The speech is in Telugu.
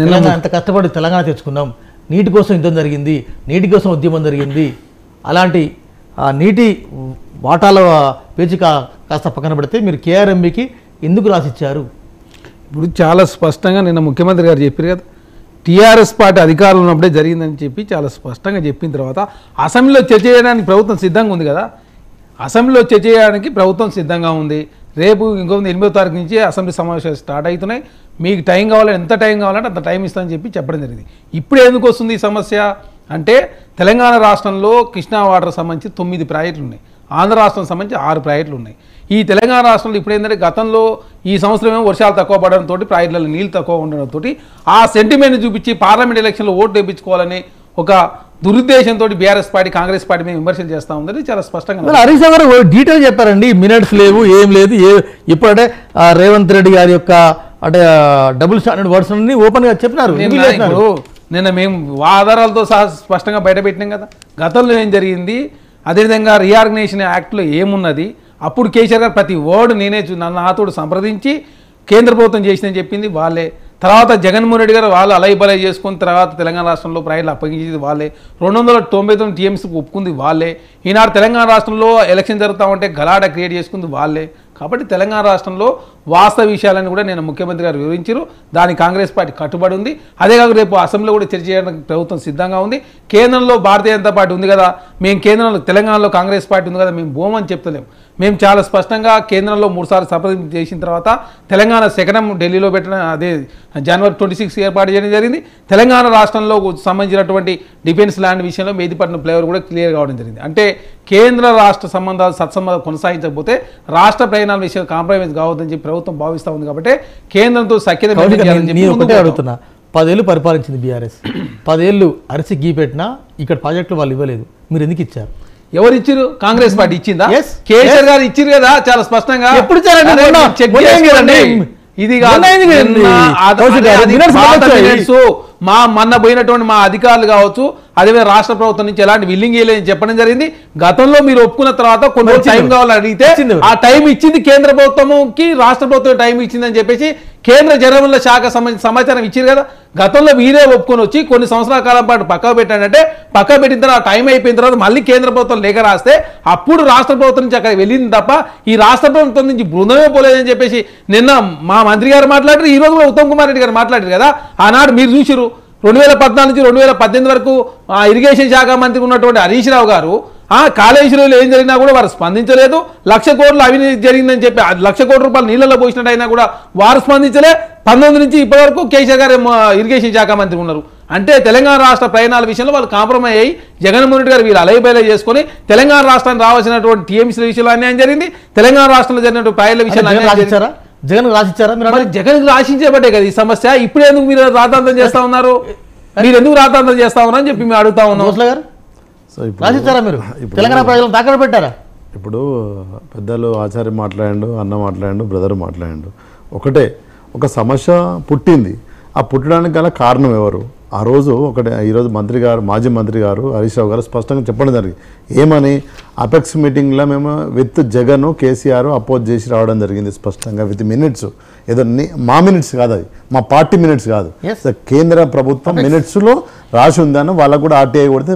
తెలంగాణ ఎంత కష్టపడి తెలంగాణ తెచ్చుకున్నాం, నీటి కోసం యుద్ధం జరిగింది, నీటి కోసం ఉద్యమం జరిగింది. అలాంటి నీటి వాటాల పేచి కాస్త పక్కన పెడితే మీరు కేఆర్ఎంబీకి ఎందుకు రాసిచ్చారు? ఇప్పుడు చాలా స్పష్టంగా నిన్న ముఖ్యమంత్రి గారు చెప్పారు కదా, టీఆర్ఎస్ పార్టీ అధికారంలో ఉన్నప్పుడే జరిగిందని చెప్పి చాలా స్పష్టంగా చెప్పిన తర్వాత అసెంబ్లీలో చర్చ చేయడానికి ప్రభుత్వం సిద్ధంగా ఉంది కదా. అసెంబ్లీలో చర్చ చేయడానికి ప్రభుత్వం సిద్ధంగా ఉంది. రేపు ఇంకో 8వ తారీఖు నుంచి అసెంబ్లీ సమావేశాలు స్టార్ట్ అవుతున్నాయి. మీకు టైం కావాలంటే ఎంత టైం కావాలంటే అంత టైం ఇస్తామని చెప్పి చెప్పడం జరిగింది. ఇప్పుడు ఎందుకు వస్తుంది ఈ సమస్య అంటే, తెలంగాణ రాష్ట్రంలో కృష్ణా వాటర్ సంబంధించి 9 ప్రాజెక్టులు ఉన్నాయి, ఆంధ్ర రాష్ట్రం సంబంధించి 6 ప్రాజెక్టులు ఉన్నాయి. ఈ తెలంగాణ రాష్ట్రంలో ఇప్పుడు ఏంటంటే, గతంలో ఈ సంవత్సరం ఏమో వర్షాలు తక్కువ పడడంతో ప్రాజెక్టులలో నీళ్ళు తక్కువ ఉండడంతో ఆ సెంటిమెంట్ని చూపించి పార్లమెంట్ ఎలక్షన్లో ఓట్లు వేయించుకోవాలని ఒక దురుద్దేశంతో బీఆర్ఎస్ పార్టీ కాంగ్రెస్ పార్టీ మేము విమర్శలు చేస్తూ ఉందని చాలా స్పష్టంగా హరీష్ రావు గారు డీటెయిల్ చెప్పారండి. మినిట్స్ లేవు, ఏం లేదు. ఇప్పుడంటే రేవంత్ రెడ్డి గారి యొక్క అంటే డబుల్ స్టాండర్డ్ వర్డ్స్ అన్ని ఓపెన్ గా చెప్పినారు. నిన్న మేము ఆధారాలతో సహా స్పష్టంగా బయటపెట్టినాం కదా గతంలో ఏం జరిగింది. అదేవిధంగా రీఆర్గనైజేషన్ యాక్ట్లో ఏమున్నది, అప్పుడు కేసీఆర్ గారు ప్రతి వర్డ్ నేనే నాతోడు సంప్రదించి కేంద్ర ప్రభుత్వం చేసిందని చెప్పింది వాళ్ళే. తర్వాత జగన్మోహన్ రెడ్డి గారు వాళ్ళు అలైబలై చేసుకుని తర్వాత తెలంగాణ రాష్ట్రంలో ప్రాజెక్టులు అప్పగించేది వాళ్ళే. 299 టీఎంసీకి ఒప్పుకుంది వాళ్ళే. ఈనాడు తెలంగాణ రాష్ట్రంలో ఎలక్షన్ జరుగుతూ ఉంటే గలాట క్రియేట్ చేసుకుంది వాళ్ళే. కాబట్టి తెలంగాణ రాష్ట్రంలో వాస్తవ విషయాలను కూడా నేను ముఖ్యమంత్రి గారు వివరించారు. దానికి కాంగ్రెస్ పార్టీ కట్టుబడి ఉంది. అదే కాక రేపు అసెంబ్లీలో కూడా చర్చ చేయడానికి ప్రభుత్వం సిద్ధంగా ఉంది. కేంద్రంలో భారతీయ జనతా పార్టీ ఉంది కదా, మేము కేంద్రంలో తెలంగాణలో కాంగ్రెస్ పార్టీ ఉంది కదా, మేము బోమని చెప్తలేము. మేము చాలా స్పష్టంగా కేంద్రంలో 3 సార్లు సంప్రదింపు చేసిన తర్వాత తెలంగాణ శకనం ఢిల్లీలో పెట్టిన అదే జనవరి 26 ఏర్పాటు చేయడం జరిగింది. తెలంగాణ రాష్ట్రంలో సంబంధించినటువంటి డిఫెన్స్ ల్యాండ్ విషయంలో మెహదీపట్నం ఫ్లేవర్ కూడా క్లియర్ కావడం జరిగింది. అంటే కేంద్ర రాష్ట్ర సంబంధాలు సత్సంబంధాలు కొనసాగించకపోతే రాష్ట్ర ప్రయోజనాల విషయంలో కాంప్రమైజ్ కావద్దని చెప్పి ప్రభుత్వం భావిస్తూ ఉంది. కాబట్టి కేంద్రంతో సఖ్యత అడుగుతున్నా. 10 ఏళ్ళు పరిపాలించింది బీఆర్ఎస్. 10 ఏళ్ళు అరిసి గీ పెట్టినా ఇక్కడ ప్రాజెక్టులు వాళ్ళు ఇవ్వలేదు. మీరు ఎందుకు ఇచ్చారు? ఎవరు ఇచ్చారు? కాంగ్రెస్ పార్టీ ఇచ్చిందా? కేసీఆర్ గారు ఇచ్చారు కదా చాలా స్పష్టంగా. ఎప్పుడు ఇది మా మొన్న పోయినటువంటి మా అధికారులు కావచ్చు, అదేవిధంగా రాష్ట్ర ప్రభుత్వం నుంచి ఎలాంటి విల్లింగ్ వేయలేదని చెప్పడం జరిగింది. గతంలో మీరు ఒప్పుకున్న తర్వాత కొన్ని టైం కావాలని అడిగితే ఆ టైం ఇచ్చింది కేంద్ర ప్రభుత్వంకి, రాష్ట్ర ప్రభుత్వం టైం ఇచ్చిందని చెప్పేసి కేంద్ర జలవనరుల శాఖ సంబంధించిన సమాచారం ఇచ్చారు కదా. గతంలో మీరే ఒప్పుకొని వచ్చి కొన్ని సంవత్సరాల కాలం పాటు పక్కకు పెట్టాడంటే, పక్కకు పెట్టిన తర్వాత టైం అయిపోయిన తర్వాత మళ్ళీ కేంద్ర ప్రభుత్వం లేఖ రాస్తే అప్పుడు రాష్ట్ర ప్రభుత్వం నుంచి అక్కడ వెళ్ళింది తప్ప ఈ రాష్ట్ర ప్రభుత్వం నుంచి బృందమే పోలేదని చెప్పేసి నిన్న మా మంత్రి గారు మాట్లాడారు. ఈ రోజు కూడా ఉత్తమ్ కుమార్ రెడ్డి గారు మాట్లాడారు కదా. ఆనాడు మీరు చూసిరు 2014 నుంచి 2018 వరకు ఇరిగేషన్ శాఖ మంత్రి ఉన్నటువంటి హరీష్ రావు గారు కాళేశ్వరంలో ఏం జరిగినా కూడా వారు స్పందించలేదు. 1,00,000 కోట్లు అవినీతి జరిగిందని చెప్పి 1,00,000 కోట్ల రూపాయలు నీళ్ళలో పోసినట్టు అయినా కూడా వారు స్పందించలే. 19 నుంచి ఇప్పటి వరకు కేసీఆర్ గారు ఇరిగేషన్ శాఖ మంత్రి ఉన్నారు. అంటే తెలంగాణ రాష్ట్ర ప్రయాణాల విషయంలో వాళ్ళు కాంప్రమైజ్ అయ్యి జగన్మోహన్ రెడ్డి గారు వీళ్ళు అలైబైలై చేసుకుని తెలంగాణ రాష్ట్రానికి రావాల్సినటువంటి టీఎంసీల విషయంలో అన్యాయం జరిగింది. తెలంగాణ రాష్ట్రంలో జరిగినటువంటి ప్రాజెక్టుల విషయంలో జగన్ రాసిచ్చారా? జగన్ రాసించేబట్టే కదా ఈ సమస్య. ఇప్పుడు ఎందుకు మీరు రాతాంతం చేస్తా ఉన్నారు? మీరు ఎందుకు రాతాంతం చేస్తా ఉన్నారని చెప్పి మేము అడుగుతా ఉన్నాం. రాసిచ్చారా మీరు? తెలంగాణ ప్రజలను తాకడ పెట్టారా? ఇప్పుడు పెద్దలు ఆచార్య మాట్లాడండు, అన్న మాట్లాడండు, బ్రదర్ మాట్లాడండు. ఒకటే ఒక సమస్య పుట్టింది. ఆ పుట్టడానికి గల కారణం ఎవరు? ఆ రోజు ఒకటే ఈరోజు మంత్రి గారు, మాజీ మంత్రి గారు హరీష్ రావు గారు స్పష్టంగా చెప్పడం జరిగింది. ఏమని? అపెక్స్ మీటింగ్లో మేము విత్ జగన్ కేసీఆర్ అపోజ్ చేసి రావడం జరిగింది స్పష్టంగా విత్ మినిట్స్. ఏదో మా మినిట్స్ కాదు, అది మా పార్టీ మినిట్స్ కాదు, కేంద్ర ప్రభుత్వం మినిట్స్లో రాసి ఉందని వాళ్ళకు కూడా ఆర్టీఐ కొడితే